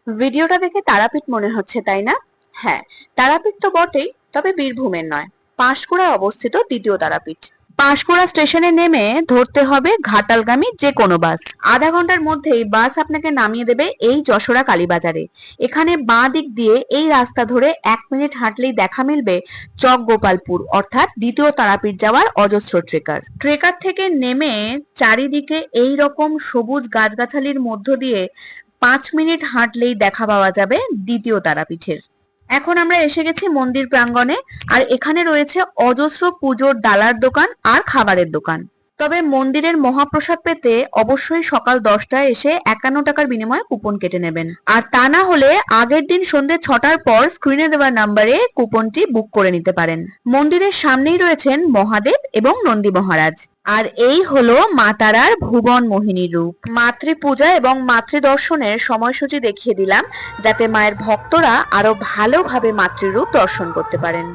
ভিডিওটা দেখে তারাপীঠ মনে হচ্ছে, তাই না? হ্যাঁ, তারাপীঠ তো বটেই, তবে বীরভূমের নয়, পাঁশকুড়ায় অবস্থিত দ্বিতীয় তারাপীঠ। পাঁশকুড়া স্টেশনে নেমে ধরতে হবে ঘাটালগামী যে কোনো বাস। আধা ঘন্টার মধ্যেই বাস আপনাকে নামিয়ে দেবে এই যশোরা কালীবাজারে। এখানে বাঁ দিক দিয়ে এই রাস্তা ধরে 1 মিনিট হাঁটলেই দেখা মিলবে চক গোপালপুর অর্থাৎ দ্বিতীয় তারাপীঠ যাওয়ার অজস্র ট্রেকার। ট্রেকার থেকে নেমে চারিদিকে এই রকম সবুজ গাছগাছালির মধ্য দিয়ে 5 মিনিট হাঁটলেই দেখা পাওয়া যাবে দ্বিতীয় তারাপীঠের। এখন আমরা এসে গেছি মন্দির প্রাঙ্গণে, আর এখানে রয়েছে অজস্র পুজোর ডালার দোকান আর খাবারের দোকান। তবে মন্দিরের মহাপ্রসাদ পেতে অবশ্যই সকাল 10টায় এসে 51 টাকার বিনিময়ে কুপন কেটে নেবেন, আর তা না হলে আগের দিন সন্ধ্যে 6টার পর স্ক্রিনে দেওয়া নাম্বারে কুপনটি বুক করে নিতে পারেন। মন্দিরের সামনেই রয়েছেন মহাদেব এবং নন্দী মহারাজ। আর এই হলো মা তারার ভুবন মোহিনীর রূপ। মাতৃ পূজা এবং মাতৃ দর্শনের সময়সূচি দেখিয়ে দিলাম, যাতে মায়ের ভক্তরা আরো ভালোভাবে মাতৃরূপ দর্শন করতে পারেন।